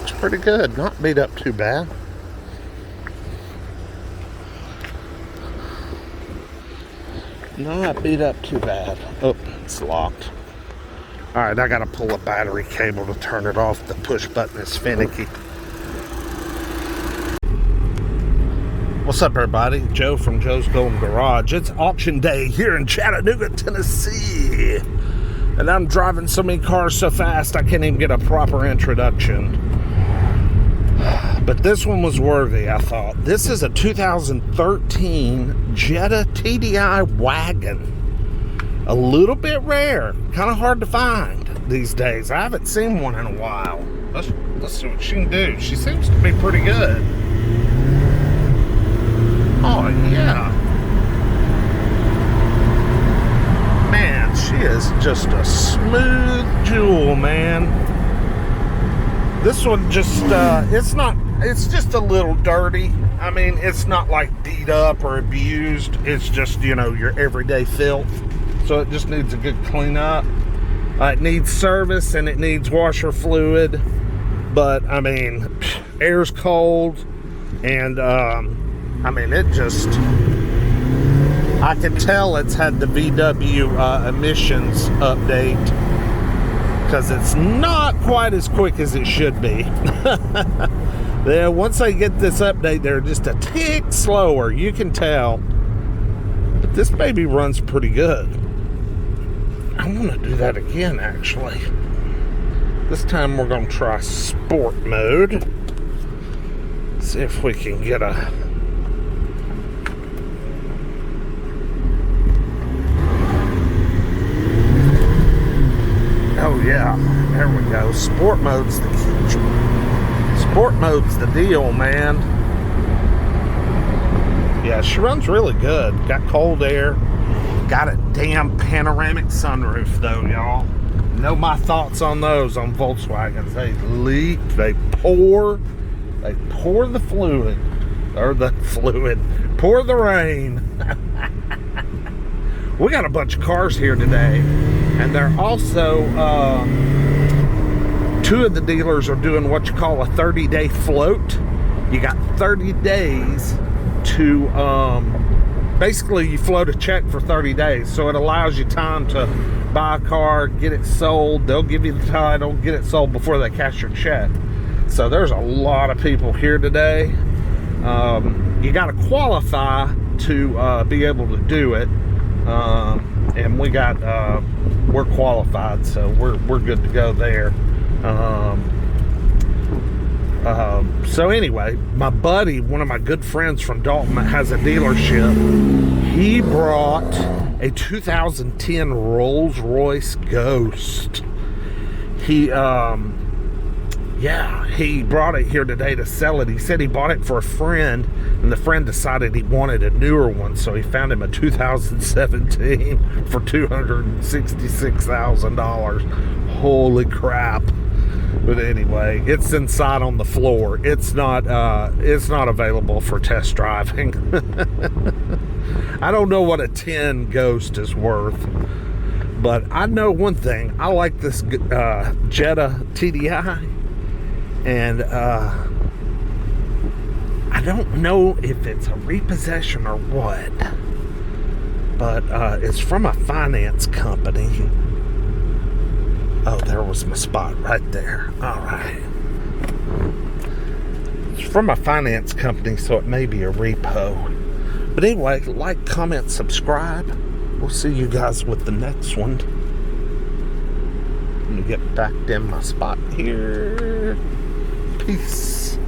looks pretty good. Not beat up too bad. Not beat up too bad. Oh, it's locked. Alright, I gotta pull a battery cable to turn it off. The push button is finicky. What's up, everybody? Joe from Joe's Golden Garage. It's auction day here in Chattanooga, Tennessee. And I'm driving so many cars so fast I can't even get a proper introduction. But this one was worthy, I thought. This is a 2013 Jetta TDI Wagon. A little bit rare. Kind of hard to find these days. I haven't seen one in a while. Let's see what she can do. She seems to be pretty good. Oh, yeah. Man, she is just a smooth jewel, man. This one just, it's just a little dirty. I mean, it's not like beat up or abused. It's just, you know, your everyday filth. So it just needs a good cleanup. It needs service and it needs washer fluid. But, I mean, air's cold. And, I mean, it just, I can tell it's had the VW emissions update, because it's not quite as quick as it should be. Then once they get this update, they're just a tick slower, you can tell. But this baby runs pretty good. I want to do that again, actually. This time we're going to try sport mode. See if we can get a... Oh yeah, there we go. Sport mode's the key. Sport mode's the deal, man. Yeah, she runs really good. Got cold air. Got a damn panoramic sunroof though, y'all. Know my thoughts on those on Volkswagens. They leak, they pour the fluid. Or the fluid. Pour the rain. We got a bunch of cars here today. And they're also, two of the dealers are doing what you call a 30-day float. You got 30 days to, basically you float a check for 30 days. So it allows you time to buy a car, get it sold. They'll give you the title, get it sold before they cash your check. So there's a lot of people here today. You got to qualify to be able to do it. And we got, we're qualified, so we're good to go there. So anyway, my buddy, one of my good friends from Dalton that has a dealership, he brought a 2010 Rolls-Royce Ghost. He brought it here today to sell it. He said he bought it for a friend, and the friend decided he wanted a newer one, so he found him a 2017 for $266,000. Holy crap. But anyway, it's inside on the floor. It's not available for test driving. I don't know what a 10 Ghost is worth, but I know one thing. I like this Jetta TDI. And I don't know if it's a repossession or what, but it's from a finance company. Oh, there was my spot right there. All right. It's from a finance company, so it may be a repo. But anyway, like, comment, subscribe. We'll see you guys with the next one. Let me get back in my spot here. Peace.